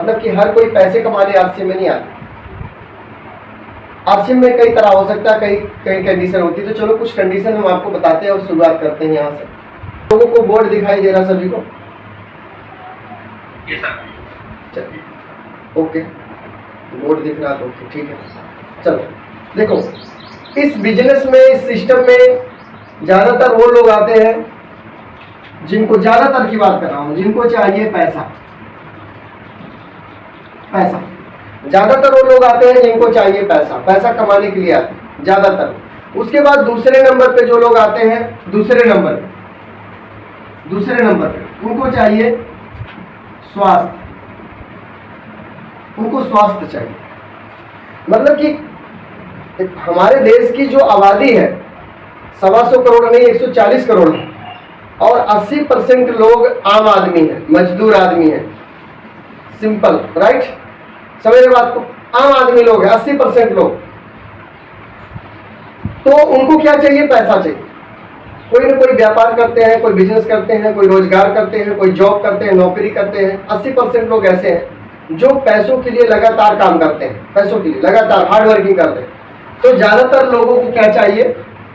मतलब कि हर कोई पैसे कमाने आरसीएम में नहीं आता। आरसीएम में कई तरह हो सकता है, कई कई कंडीशन होती है। तो चलो कुछ कंडीशन हम आपको बताते हैं और शुरुआत करते हैं यहाँ से। लोगों को बोर्ड दिखाई दे रहा सभी को? चलिए, ओके, बोर्ड दिख रहा तो ओके, ठीक है। चलो देखो, इस बिजनेस में, इस सिस्टम में ज्यादातर वो लोग आते हैं जिनको, ज्यादातर की बात कर रहा हूं, जिनको चाहिए पैसा। पैसा, ज्यादातर वो लोग आते हैं जिनको चाहिए पैसा, पैसा कमाने के लिए आते हैं ज्यादातर। उसके बाद दूसरे नंबर पे जो लोग आते हैं, दूसरे नंबर पे उनको चाहिए स्वास्थ्य, उनको स्वास्थ्य चाहिए। मतलब कि हमारे देश की जो आबादी है 125 करोड़ नहीं 140 करोड़ है, और 80% लोग आम आदमी है, मजदूर आदमी है, सिंपल, राइट? समझ रहे बात को? आम आदमी लोग है 80% लोग। तो उनको क्या चाहिए? पैसा चाहिए। कोई ना कोई व्यापार करते हैं, कोई बिजनेस करते हैं, कोई रोजगार करते हैं, कोई जॉब करते हैं, नौकरी करते हैं। 80% लोग ऐसे हैं जो पैसों के लिए लगातार काम करते हैं, पैसों के लिए लगातार हार्ड वर्किंग करते हैं। तो ज्यादातर लोगों को क्या चाहिए?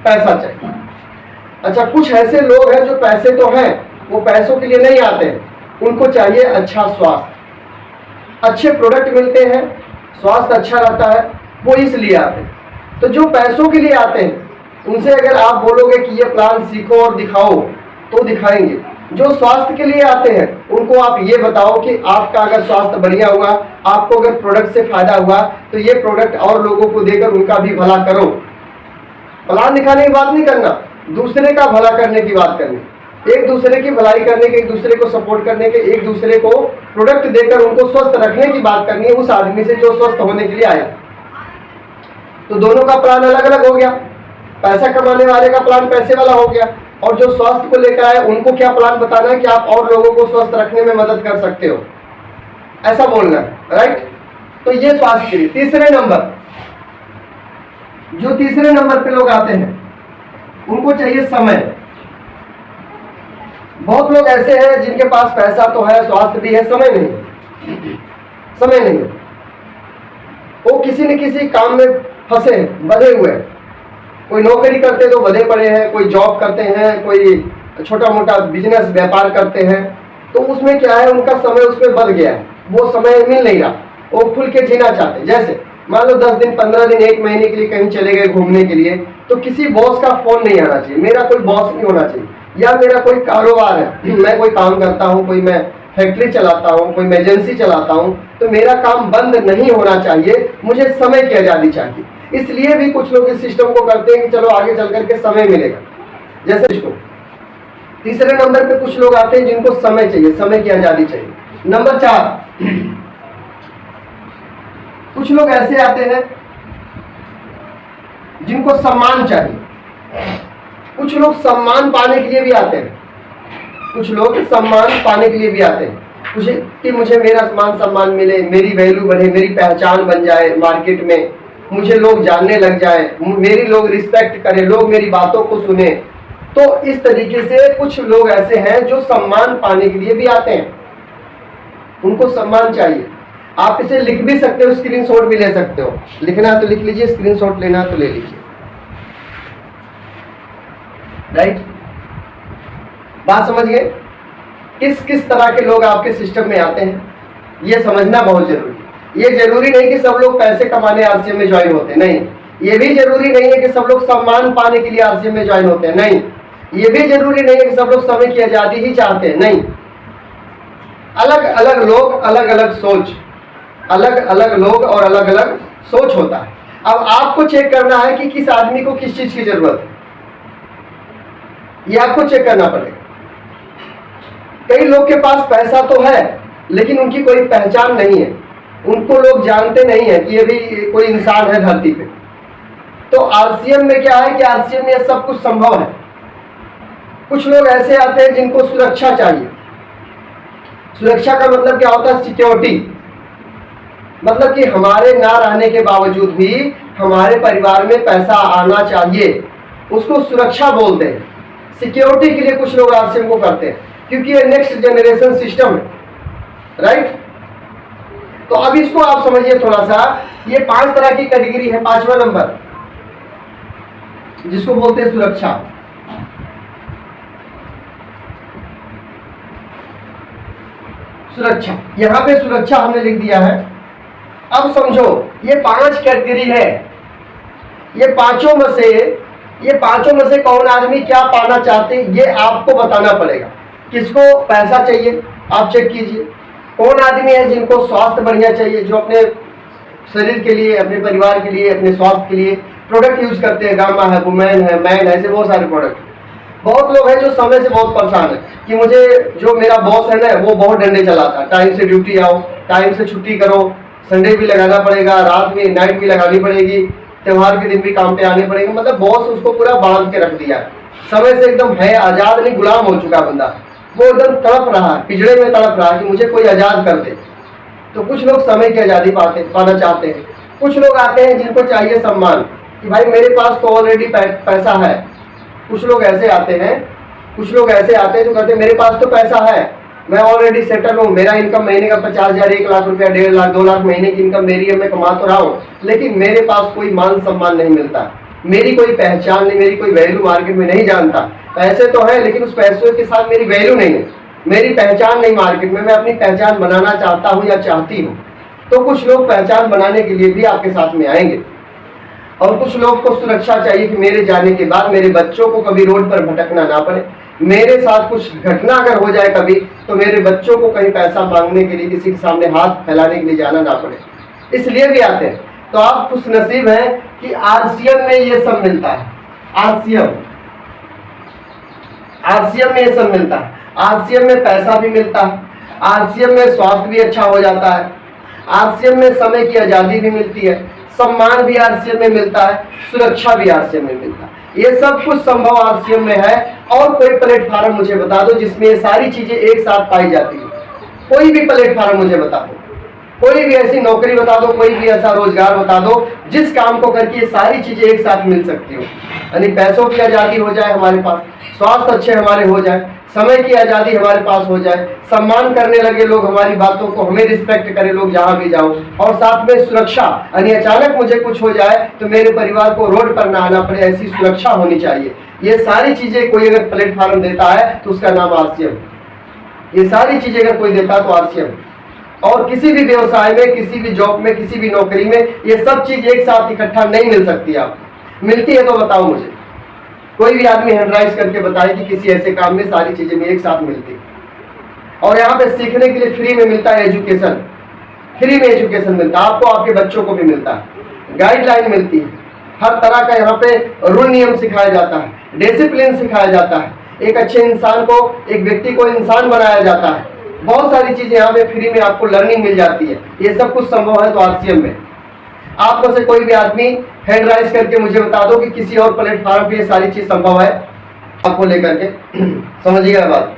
पैसा चाहिए। अच्छा, कुछ ऐसे लोग हैं जो पैसे तो हैं, वो पैसों के लिए नहीं आते हैं, उनको चाहिए अच्छा स्वास्थ्य, अच्छे प्रोडक्ट मिलते हैं, स्वास्थ्य अच्छा रहता है, वो इसलिए आते हैं। तो जो पैसों के लिए आते हैं उनसे अगर आप बोलोगे कि ये प्लान सीखो और दिखाओ तो दिखाएंगे। जो स्वास्थ्य के लिए आते हैं उनको आप ये बताओ कि आपका अगर स्वास्थ्य बढ़िया हुआ, आपको अगर प्रोडक्ट से फायदा हुआ, तो ये प्रोडक्ट और लोगों को देकर उनका भी भला करो। प्लान दिखाने की बात नहीं करना, दूसरे का भला करने की बात करनी, एक दूसरे की भलाई करने के, एक दूसरे को सपोर्ट करने के, एक दूसरे को प्रोडक्ट देकर उनको स्वस्थ रखने की बात करनी है उस आदमी से जो स्वस्थ होने के लिए आया। तो दोनों का प्लान अलग अलग हो गया। पैसा कमाने वाले का प्लान पैसे वाला हो गया, और जो स्वास्थ्य को लेकर आए उनको क्या प्लान बताना है कि आप और लोगों को स्वस्थ रखने में मदद कर सकते हो, ऐसा बोलना है, राइट? तो ये स्वास्थ्य के लिए। तीसरे नंबर, जो तीसरे नंबर पे लोग आते हैं उनको चाहिए समय। बहुत लोग ऐसे हैं जिनके पास पैसा तो है, स्वास्थ्य भी है, समय नहीं। वो किसी न किसी काम में फंसे, बंधे हुए हैं। कोई नौकरी करते तो बंधे पड़े हैं, कोई जॉब करते हैं, कोई छोटा मोटा बिजनेस व्यापार करते हैं। तो उसमें क्या है, उनका समय उसमें बंध गया है, वो समय मिल नहीं रहा, वो खुल के जीना चाहते हैं। जैसे मान लो 10 दिन, 15 दिन, 1 महीने के लिए कहीं चले गए घूमने के लिए, तो किसी बॉस का फोन नहीं आना चाहिए, मेरा कोई बॉस नहीं होना चाहिए, या मेरा कोई कारोबार है, मैं कोई काम करता हूँ, कोई मैं फैक्ट्री चलाता हूँ, कोई मैं एजेंसी चलाता हूँ, तो मेरा काम बंद नहीं होना चाहिए, मुझे समय की आज़ादी चाहिए। इसलिए भी कुछ लोग इस सिस्टम को करते हैं कि चलो आगे चल करके समय मिलेगा। जैसे इसको तीसरे नंबर पे कुछ लोग आते हैं जिनको समय चाहिए, समय की आज़ादी चाहिए। नंबर 4, कुछ लोग ऐसे आते हैं जिनको सम्मान चाहिए। कुछ लोग सम्मान पाने के लिए भी आते हैं, कुछ लोग सम्मान पाने के लिए भी आते हैं, कुछ कि मुझे मेरा मान सम्मान मिले, मेरी वैल्यू बढ़े, मेरी पहचान बन जाए मार्केट में, मुझे लोग जानने लग जाए, मेरी लोग रिस्पेक्ट करें, लोग मेरी बातों को सुने। तो इस तरीके से कुछ लोग ऐसे हैं जो सम्मान पाने के लिए भी आते हैं, उनको सम्मान चाहिए। आप इसे लिख भी सकते हो, स्क्रीनशॉट भी ले सकते हो, लिखना है तो लिख लीजिए, स्क्रीनशॉट लेना है तो ले लीजिए, राइट? बात समझ गए? किस किस तरह के लोग आपके सिस्टम में आते हैं, ये समझना बहुत जरूरी है। ये जरूरी नहीं कि सब लोग पैसे कमाने आरसीएम में ज्वाइन होते हैं, नहीं। ये भी जरूरी नहीं है कि सब लोग सम्मान पाने के लिए आरसीएम में ज्वाइन होते हैं, नहीं। ये भी जरूरी नहीं है कि सब लोग समय की आजादी ही चाहते हैं, नहीं। अलग अलग लोग, अलग अलग सोच, अलग अलग लोग और अलग अलग सोच होता है। अब आपको चेक करना है कि किस आदमी को किस चीज की जरूरत है, ये आपको चेक करना पड़ेगा। कई लोग के पास पैसा तो है लेकिन उनकी कोई पहचान नहीं है, उनको लोग जानते नहीं है कि ये भी कोई इंसान है धरती पे। तो आरसीएम में क्या है कि आरसीएम में यह सब कुछ संभव है। कुछ लोग ऐसे आते हैं जिनको सुरक्षा चाहिए। सुरक्षा का मतलब क्या होता है? सिक्योरिटी। मतलब कि हमारे ना रहने के बावजूद भी हमारे परिवार में पैसा आना चाहिए, उसको सुरक्षा बोलते हैं। सिक्योरिटी के लिए कुछ लोग आरसीएम को करते हैं, क्योंकि ये नेक्स्ट जनरेशन सिस्टम है, राइट? तो अब इसको आप समझिए थोड़ा सा, ये 5 तरह की कैटेगरी है। 5वां नंबर जिसको बोलते हैं सुरक्षा। सुरक्षा, यहां पे सुरक्षा हमने लिख दिया है। अब समझो ये 5 कैटेगरी है, ये पांचों में से कौन आदमी क्या पाना चाहते हैं ये आपको बताना पड़ेगा। किसको पैसा चाहिए आप चेक कीजिए, कौन आदमी है जिनको स्वास्थ्य बढ़िया चाहिए, जो अपने शरीर के लिए, अपने परिवार के लिए, अपने स्वास्थ्य के लिए प्रोडक्ट यूज करते हैं। गामा है, वुमेन है, मैन है, ऐसे बहुत सारे प्रोडक्ट। बहुत लोग हैं जो समय से बहुत परेशान है कि मुझे जो मेरा बॉस है ना वो बहुत डंडे चलाता है, टाइम से ड्यूटी आओ, टाइम से छुट्टी करो, संडे भी लगाना पड़ेगा, रात में नाइट भी लगानी पड़ेगी, त्योहार के दिन भी काम पे आने पड़ेंगे। मतलब बॉस उसको पूरा बांध के रख दिया है, समय से एकदम है आजाद नहीं, गुलाम हो चुका बंदा। वो एकदम तड़प रहा है, पिंजड़े में तड़प रहा है कि मुझे कोई आजाद कर दे। तो कुछ लोग समय की आज़ादी पाना चाहते हैं। कुछ लोग आते हैं जिनको चाहिए सम्मान, कि भाई मेरे पास तो ऑलरेडी पैसा है। कुछ लोग ऐसे आते हैं जो कहते हैं मेरे पास तो पैसा है, मैं ऑलरेडी सेटल हूँ, मेरा इनकम महीने का 50,000, 1 लाख रुपया, 1.5 लाख, 2 लाख महीने की इनकम मेरी है, मैं कमा तो रहा हूँ, लेकिन मेरे पास कोई मान सम्मान नहीं मिलता, मेरी कोई पहचान नहीं, मेरी कोई वैल्यू मार्केट में नहीं जानता। पैसे तो है लेकिन उस पैसों के साथ मेरी वैल्यू नहीं है, मेरी पहचान नहीं मार्केट में, मैं अपनी पहचान बनाना चाहता हूँ या चाहती हूँ। तो कुछ लोग पहचान बनाने के लिए भी आपके साथ में आएंगे। और कुछ लोग को सुरक्षा चाहिए कि मेरे जाने के बाद मेरे बच्चों को कभी रोड पर भटकना ना पड़े, मेरे साथ कुछ घटना अगर हो जाए कभी तो मेरे बच्चों को कहीं पैसा मांगने के लिए किसी के सामने हाथ फैलाने के लिए जाना ना पड़े, इसलिए भी आते हैं। तो आप खुश नसीब हैं कि आरसीएम में ये सब मिलता है। आरसीएम में ये सब मिलता है। आरसीएम में पैसा भी मिलता है, आरसीएम में स्वास्थ्य भी अच्छा हो जाता है, आरसीएम में समय की आजादी भी मिलती है, सम्मान भी आरसीएम में मिलता है, सुरक्षा भी आरसीएम में मिलता है। ये सब कुछ संभव आरसीएम में है। और कोई प्लेटफॉर्म मुझे बता दो जिसमें ये सारी चीजें एक साथ पाई जाती है। कोई भी प्लेटफॉर्म मुझे बता दो, कोई भी ऐसी नौकरी बता दो, कोई भी ऐसा रोजगार बता दो जिस काम को करके ये सारी चीजें एक साथ मिल सकती हो। यानी पैसों की आजादी हो जाए हमारे पास, स्वास्थ्य अच्छे हमारे हो जाए, समय की आजादी हमारे पास हो जाए, सम्मान करने लगे लोग हमारी बातों को, हमें रिस्पेक्ट करे लोग जहां भी जाओ, और साथ में सुरक्षा, यानी अचानक मुझे कुछ हो जाए तो मेरे परिवार को रोड पर ना आना पड़े, ऐसी सुरक्षा होनी चाहिए। ये सारी चीजें कोई अगर प्लेटफॉर्म देता है तो उसका नाम आरसीएम। ये सारी चीजें अगर कोई देता है तो आरसीएम। और किसी भी व्यवसाय में, किसी भी जॉब में, किसी भी नौकरी में ये सब चीज एक साथ इकट्ठा नहीं मिल सकती। आप मिलती है तो बताओ मुझे, कोई भी आदमी हैंड राइज करके बताए कि किसी ऐसे काम में सारी चीजें भी एक साथ मिलती। और यहाँ पे सीखने के लिए फ्री में मिलता है एजुकेशन, फ्री में एजुकेशन मिलता है आपको, आपके बच्चों को भी मिलता है, गाइडलाइन मिलती है, हर तरह का यहाँ पे रूल नियम सिखाया जाता है, डिसिप्लिन सिखाया जाता है, एक अच्छे इंसान को, एक व्यक्ति को इंसान बनाया जाता है। बहुत सारी चीजें यहाँ पे फ्री में आपको लर्निंग मिल जाती है। ये सब कुछ संभव है तो आरसीएम में। आप में से कोई भी आदमी हैंड राइज करके मुझे बता दो कि किसी और प्लेटफॉर्म पे ये सारी चीज संभव है आपको लेकर के। समझिएगा बात,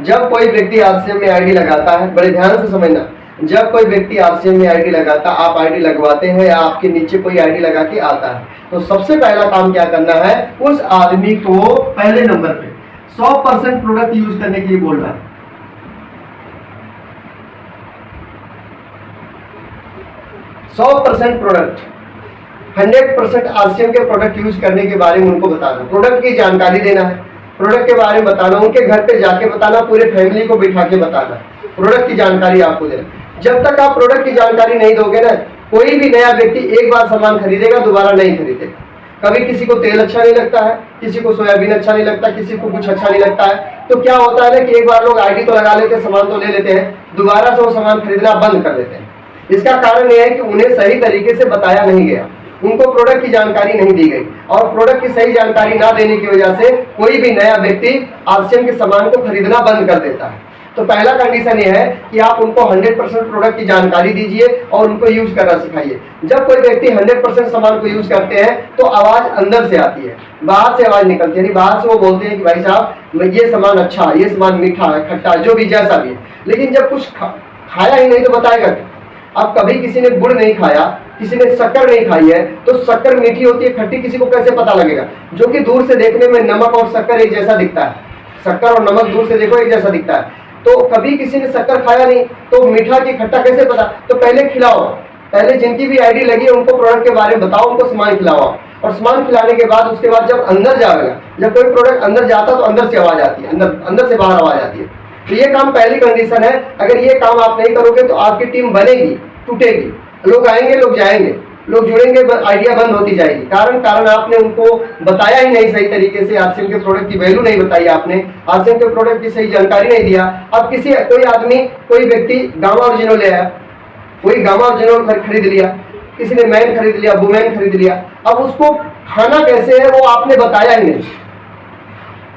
जब कोई व्यक्ति आरसीएम में आईडी लगाता है, बड़े ध्यान से समझना, जब कोई व्यक्ति आरसीएम में आईडी लगाता, आप आईडी लगवाते हैं या आपके नीचे कोई आईडी लगा के आता है, तो सबसे पहला काम क्या करना है, उस आदमी को पहले नंबर पे 100% प्रोडक्ट यूज करने के लिए बोलना है। 100% प्रोडक्ट, 100% आरसीएम के प्रोडक्ट यूज करने के बारे में उनको बताना, प्रोडक्ट की जानकारी देना है, प्रोडक्ट के बारे में बताना, उनके घर पे जाके बताना, पूरे फैमिली को बिठा के बताना, प्रोडक्ट की जानकारी आपको देना। जब तक आप प्रोडक्ट की जानकारी नहीं दोगे ना, कोई भी नया व्यक्ति एक बार सामान खरीदेगा, दोबारा नहीं खरीदेगा। कभी किसी को तेल अच्छा नहीं लगता है, किसी को सोयाबीन अच्छा नहीं लगता, किसी को कुछ अच्छा नहीं लगता है, तो क्या होता है ना कि एक बार लोग आईडी तो लगा लेते हैं, सामान तो ले लेते हैं, दोबारा से वो सामान खरीदना बंद कर देते हैं। इसका कारण यह है कि उन्हें सही तरीके से बताया नहीं गया, उनको प्रोडक्ट की जानकारी नहीं दी गई, और प्रोडक्ट की सही जानकारी ना देने की वजह से कोई भी नया व्यक्ति आरसीएम के सामान को खरीदना बंद कर देता है। तो पहला कंडीशन ये है कि आप उनको 100% प्रोडक्ट की जानकारी दीजिए और उनको यूज करना सिखाइए। जब कोई व्यक्ति 100% सामान को यूज करते हैं तो आवाज अंदर से आती है, बाहर से आवाज निकलती है। बाहर से वो बोलते हैं कि भाई साहब ये सामान अच्छा, ये सामान मीठा है, खट्टा, जो भी जैसा भी है। लेकिन जब कुछ खाया ही नहीं तो बताएगा। अब कभी किसी ने गुड़ नहीं खाया, किसी ने शक्कर नहीं खाई है, तो शक्कर मीठी होती है, खट्टी किसी को कैसे पता लगेगा? जो कि दूर से देखने में नमक और शक्कर एक जैसा दिखता है, शक्कर और नमक दूर से देखो एक जैसा दिखता है। तो कभी किसी ने शक्कर खाया नहीं तो मीठा की खट्टा कैसे पता? तो पहले खिलाओ, पहले जिनकी भी आईडी लगी है उनको प्रोडक्ट के बारे में बताओ, उनको सामान खिलाओ, और सामान खिलाने के बाद उसके बाद जब अंदर जाएगा, जब कोई प्रोडक्ट अंदर जाता तो अंदर से आवाज आती है, अंदर से बाहर आवाज आती है। तो ये काम पहली कंडीशन है। अगर ये काम आप नहीं करोगे तो आपकी टीम बनेगी, टूटेगी, लोग आएंगे, लोग जाएंगे, लोग जुड़ेंगे, आइडिया बंद होती जाएगी। कारण आपने उनको बताया ही नहीं सही तरीके से, आरसीएम के प्रोडक्ट की वैल्यू नहीं बताई आपने, आरसीएम के प्रोडक्ट की सही जानकारी नहीं दिया। अब कोई आदमी, कोई व्यक्ति गामा ओरिजिनल ले आया, कोई गामा ओरिजिनल खरीद लिया, किसी ने मैन खरीद लिया, वुमेन खरीद लिया, अब उसको खाना कैसे है वो आपने बताया ही नहीं।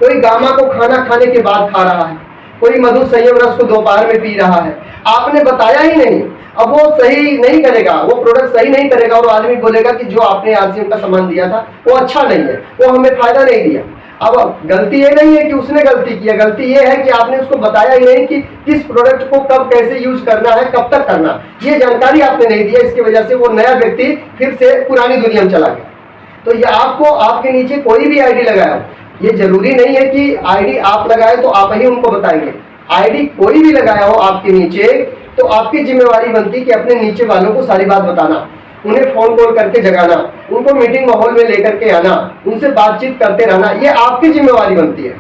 कोई गामा को खाना खाने के बाद खा रहा है, कोई मधु संयम रस को दोपहर में पी रहा है, आपने बताया ही नहीं। अब वो सही नहीं करेगा, वो प्रोडक्ट सही नहीं करेगा, और आदमी बोलेगा कि जो आपने आरसीएम का सामान दिया था वो अच्छा नहीं है, वो हमें फायदा नहीं दिया। अब गलती ये नहीं है कि उसने गलती की है, गलती ये है कि आपने उसको बताया ही नहीं कि किस प्रोडक्ट को कब कैसे यूज करना है, कब तक करना, ये जानकारी आपने नहीं दिया। इसकी वजह से वो नया व्यक्ति फिर से पुरानी दुनिया में चला गया। तो ये आपको, आपके नीचे कोई भी आईडी लगाया, ये जरूरी नहीं है कि आईडी आप लगाए तो आप ही उनको बताएंगे। आईडी कोई भी लगाया हो आपके नीचे तो आपकी जिम्मेवारी बनती है कि अपने नीचे वालों को सारी बात बताना, उन्हें फोन कॉल करके जगाना, उनको मीटिंग माहौल में लेकर के आना, उनसे बातचीत करते रहना, ये आपकी जिम्मेवारी बनती है,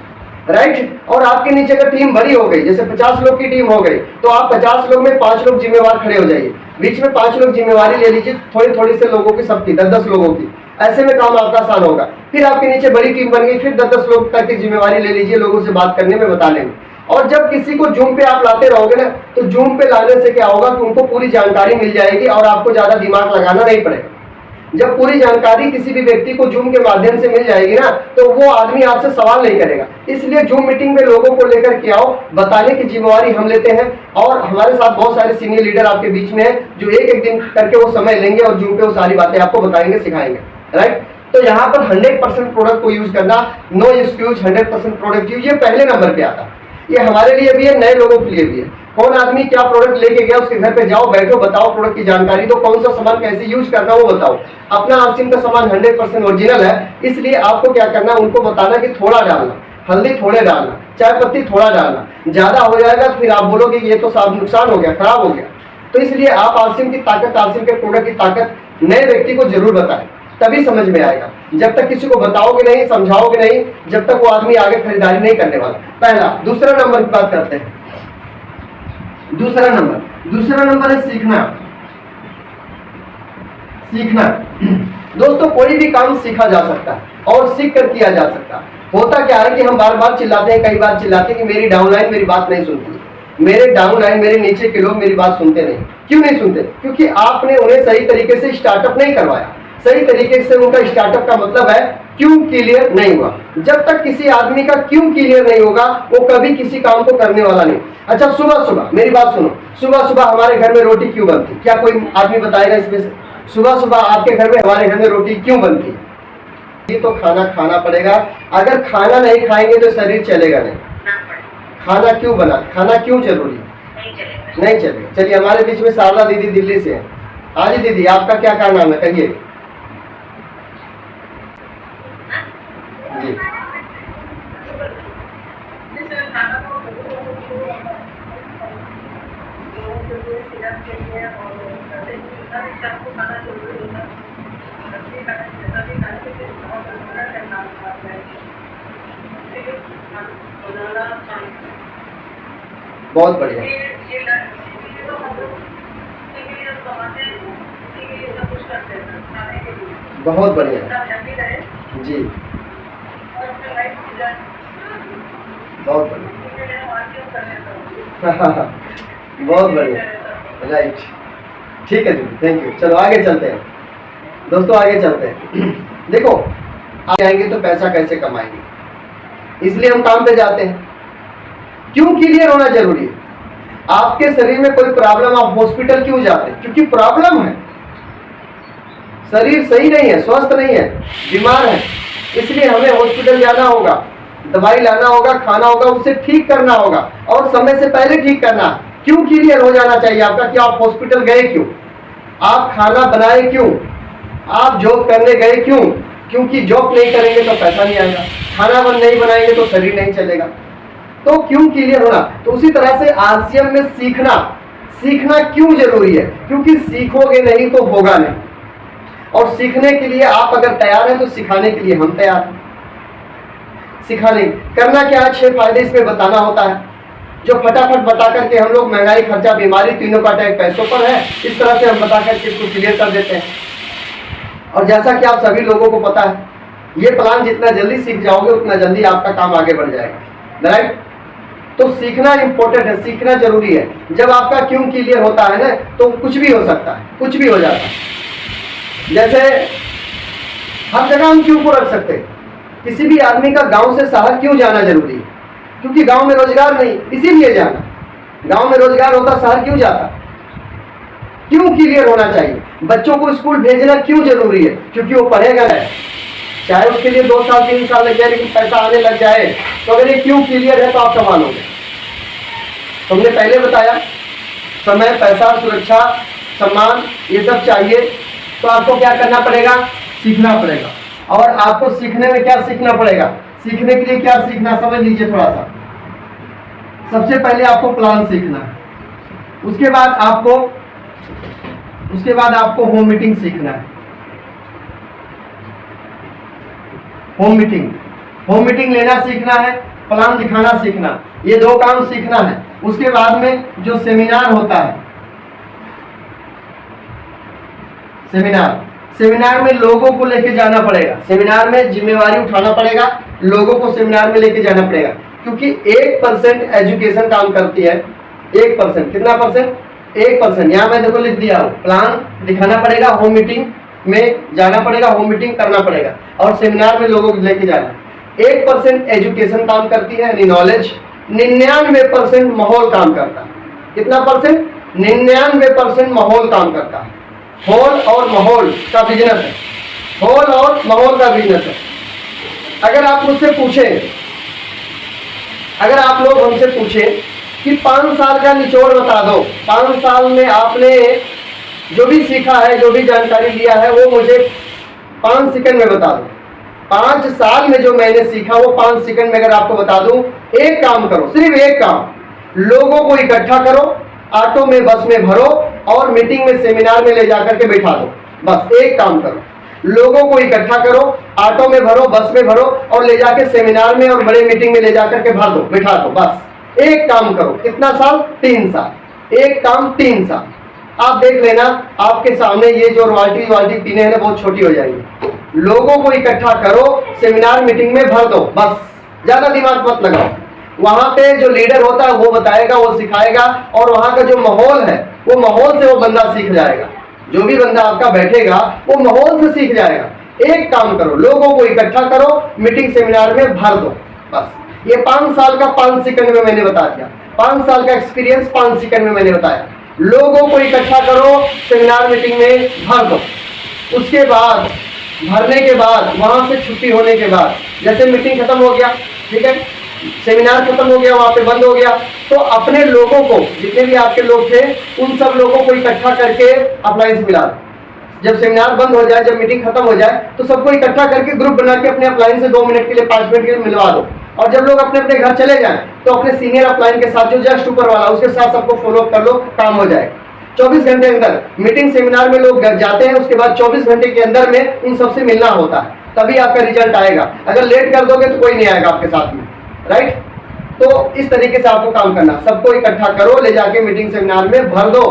राइट। और आपके नीचे अगर टीम बड़ी हो गई, जैसे 50 लोग की टीम हो गई, तो आप 50 लोग में 5 लोग जिम्मेवार खड़े हो जाइए, बीच में 5 लोग जिम्मेवारी ले लीजिए, थोड़ी थोड़ी से लोगों की, सबकी 10-10 लोगों की, ऐसे में काम आपका आसान होगा। फिर आपके नीचे बड़ी टीम बन गई, फिर 10-10 लोग तक की जिम्मेवारी ले लीजिए, लोगों से बात करने में, बताने में। और जब किसी को जूम पे आप लाते रहोगे ना, तो जूम पे लाने से क्या होगा कि उनको पूरी जानकारी मिल जाएगी और आपको ज्यादा दिमाग लगाना नहीं पड़ेगा। जब पूरी जानकारी किसी भी व्यक्ति को जूम के माध्यम से मिल जाएगी ना, तो वो आदमी आपसे सवाल नहीं करेगा। इसलिए जूम मीटिंग में लोगों को लेकर के आओ, बताने की जिम्मेवारी हम लेते हैं, और हमारे साथ बहुत सारे सीनियर लीडर आपके बीच में है जो एक दिन करके वो समय लेंगे और जूम पे वो सारी बातें आपको बताएंगे, सिखाएंगे, राइट। तो यहाँ पर 100% प्रोडक्ट को यूज करना, नो एक्सक्यूज, 100% प्रोडक्ट यूज, ये पहले नंबर पे आता है। ये हमारे लिए भी है, नए लोगों के लिए भी है। कौन आदमी क्या प्रोडक्ट लेके गया, उसके घर पे जाओ, बैठो, बताओ प्रोडक्ट की जानकारी दो, कौन सा सामान कैसे यूज करना वो बताओ। अपना आरसीएम का सामान 100% ओरिजिनल है, इसलिए आपको क्या करना, उनको बताना कि थोड़ा डालना, हल्दी थोड़े डालना, चाय पत्ती थोड़ा डालना, ज्यादा हो जाएगा तो फिर आप बोलोगे ये तो सब नुकसान हो गया, खराब हो गया। तो इसलिए आप आरसीएम की ताकत, आरसीएम के प्रोडक्ट की ताकत नए व्यक्ति को जरूर बताएं, तभी समझ में आएगा। जब तक किसी को बताओगे नहीं, समझाओगे नहीं, जब तक वो आदमी आगे खरीदारी नहीं करने वाला। पहला। दूसरा नंबर की बात करते हैं। दूसरा नंबर है सीखना। सीखना दोस्तों, कोई भी काम सीखा जा सकता है और सीख कर किया जा सकता है। होता क्या है कि हम बार बार चिल्लाते हैं, कई बार चिल्लाते हैं कि मेरी डाउनलाइन मेरी बात नहीं सुनती, मेरे डाउनलाइन, मेरे नीचे के लोग मेरी बात सुनते नहीं। क्यों नहीं सुनते? क्योंकि आपने उन्हें सही तरीके से स्टार्टअप नहीं करवाया। सही तरीके से उनका स्टार्टअप का मतलब है क्यों क्लियर नहीं हुआ। जब तक किसी आदमी का क्यों क्लियर नहीं होगा, वो कभी किसी काम को करने वाला नहीं। अच्छा, सुबह सुबह मेरी बात सुनो, सुबह सुबह हमारे घर में रोटी क्यों बनती? क्या कोई आदमी बताएगा इसमें से? सुबह सुबह आपके घर में, हमारे घर में रोटी क्यों बनती है? ये तो खाना खाना पड़ेगा। अगर खाना नहीं खाएंगे तो शरीर चलेगा नहीं। खाना क्यों बना, खाना क्यों जरूरी? नहीं चलेगा। चलिए, हमारे बीच में शारदा दीदी दिल्ली से है। हाँ जी दीदी, आपका क्या नाम है, कहिए जी। बहुत बढ़िया, बहुत बढ़िया जी, बहुत बढ़िया बहुत बढ़िया, राइट। ठीक है जी, थैंक यू। चलो आगे चलते हैं दोस्तों, आगे चलते हैं। देखो, आगे आएंगे तो पैसा कैसे कमाएंगे, इसलिए हम काम पे जाते हैं। क्यों क्लियर होना जरूरी है। आपके शरीर में कोई प्रॉब्लम, आप हॉस्पिटल क्यों जाते हैं? क्योंकि प्रॉब्लम है, शरीर सही नहीं है, स्वस्थ नहीं है, बीमार है, इसलिए हमें हॉस्पिटल जाना होगा, दवाई लाना होगा, खाना होगा, उसे ठीक करना होगा और समय से पहले ठीक करना। क्यों क्लियर हो जाना चाहिए आपका कि आप हॉस्पिटल गए क्यों, आप खाना बनाए क्यों, आप जॉब करने गए क्यों? क्योंकि जॉब नहीं करेंगे तो पैसा नहीं आएगा, खाना नहीं बनाएंगे तो शरीर नहीं चलेगा। तो क्यों क्लियर होना। तो उसी तरह से आरसीएम में सीखना क्यों जरूरी है, क्योंकि सीखोगे नहीं तो होगा नहीं, और सीखने के लिए आप अगर तैयार हैं तो सिखाने के लिए हम तैयार हैं। सिखाने करना क्या है, 6 फायदे इसमें बताना होता है, जो फटाफट बता करके हम लोग महंगाई, खर्चा, बीमारी तीनों का अटैक पैसों पर है, इस तरह से हम बता करके इसको क्लियर कर देते हैं। और जैसा कि आप सभी लोगों को पता है, ये प्लान जितना जल्दी सीख जाओगे उतना जल्दी आपका काम आगे बढ़ जाएगा, राइट। तो सीखना इंपॉर्टेंट है, सीखना जरूरी है। जब आपका क्यों क्लियर होता है ना, तो कुछ भी हो सकता है, कुछ भी हो जाता है। जैसे हर जगह हम क्यों को रख सकते हैं। किसी भी आदमी का गांव से शहर क्यों जाना जरूरी है, क्योंकि गांव में रोजगार नहीं, इसीलिए जाना। गांव में रोजगार होता, शहर क्यों जाता। क्यों क्लियर होना चाहिए। बच्चों को स्कूल भेजना क्यों जरूरी है, क्योंकि वो पढ़ेगा है, चाहे उसके लिए 2 साल 3 साल लग जाए, लेकिन पैसा आने लग जाए। तो अगर ये क्यों क्लियर है तो आप संभालोगे। तुमने पहले बताया समय, पैसा, सुरक्षा, सम्मान, ये सब चाहिए, तो आपको क्या करना पड़ेगा, सीखना पड़ेगा। और आपको सीखने में क्या सीखना पड़ेगा, सीखने के लिए क्या सीखना, समझ लीजिए थोड़ा सा। सबसे पहले आपको प्लान सीखना है, उसके बाद आपको होम मीटिंग सीखना है। होम मीटिंग लेना सीखना है, प्लान दिखाना सीखना, ये 2 काम सीखना है। उसके बाद में जो सेमिनार होता है, सेमिनार में लोगों को लेके जाना पड़ेगा, सेमिनार में जिम्मेवारी उठाना पड़ेगा, लोगों को सेमिनार में लेके जाना पड़ेगा। क्योंकि 1% एजुकेशन काम करती है, 1%, कितना परसेंट, 1%। यहाँ मैं देखो लिख दिया हूँ, प्लान दिखाना पड़ेगा, होम मीटिंग में जाना पड़ेगा, होम मीटिंग करना पड़ेगा, और सेमिनार में लोगों को लेके जाना। 1% एजुकेशन काम करती है, यानी नॉलेज। 99% माहौल काम करता है। कितना परसेंट, 99% माहौल काम करता है। होल और माहौल का बिजनेस है, होल और माहौल का बिजनेस है। अगर आप मुझसे पूछें, अगर आप लोग हमसे पूछें कि 5 साल का निचोड़ बता दो, 5 साल में आपने जो भी सीखा है, जो भी जानकारी लिया है, वो मुझे 5 सेकंड में बता दो। 5 साल में जो मैंने सीखा वो 5 सेकंड में अगर आपको बता दूं, एक काम करो, सिर्फ एक काम, लोगों को इकट्ठा करो, ऑटो में, बस में भरो, और मीटिंग में, सेमिनार में ले जाकर के बैठा दो। बस एक काम करो, लोगों को इकट्ठा करो, ऑटो में भरो, बस में भरो, और ले जाकर सेमिनार में और बड़े मीटिंग में ले जाकर के भर दो, बैठा दो। बस एक काम करो। कितना साल, 3 साल। एक काम 3 साल। आप देख लेना, आपके सामने ये जो रॉयल्टी पीने हैं बहुत छोटी हो जाएगी। लोगों को इकट्ठा करो, सेमिनार मीटिंग में भर दो, बस ज्यादा दिमाग मत लगाओ। वहां पे जो लीडर होता है वो बताएगा, वो सिखाएगा, और वहां का जो माहौल है, वो माहौल से वो बंदा सीख जाएगा। जो भी बंदा आपका बैठेगा वो माहौल से सीख जाएगा। एक काम करो, लोगों को इकट्ठा करो, मीटिंग सेमिनार में भर दो, बस। ये 5 साल का 5 सेकंड में मैंने बता दिया, 5 साल का एक्सपीरियंस 5 सेकंड में मैंने बताया। लोगों को इकट्ठा करो, सेमिनार मीटिंग में भर दो। उसके बाद, भरने के बाद, वहां से छुट्टी होने के बाद, जैसे मीटिंग खत्म हो गया, ठीक है, सेमिनार खत्म हो गया, वहां पे बंद हो गया, तो अपने लोगों को, जितने भी आपके लोग थे, उन सब लोगों को इकट्ठा करके अप्लायंस मिला दो। जब सेमिनार बंद हो जाए, जब मीटिंग खत्म हो जाए, तो सबको इकट्ठा करके ग्रुप बना के अपने अप्लायंस से 2 मिनट के लिए, 5 मिनट के लिए मिलवा दो। और जब लोग अपने अपने घर चले जाएं, तो अपने सीनियर अप्लायन के साथ, जो जस्ट ऊपर वाला, उसके साथ सबको फॉलो कर लो, काम हो जाए। 24 घंटे अंदर मीटिंग सेमिनार में लोग जाते हैं, उसके बाद 24 घंटे के अंदर में उन सबसे मिलना होता है, तभी आपका रिजल्ट आएगा। अगर लेट कर दोगे तो कोई नहीं आएगा आपके साथ में, राइट। तो इस तरीके से आपको काम करना, सबको इकट्ठा करो, ले जाके मीटिंग सेमिनार में भर दो।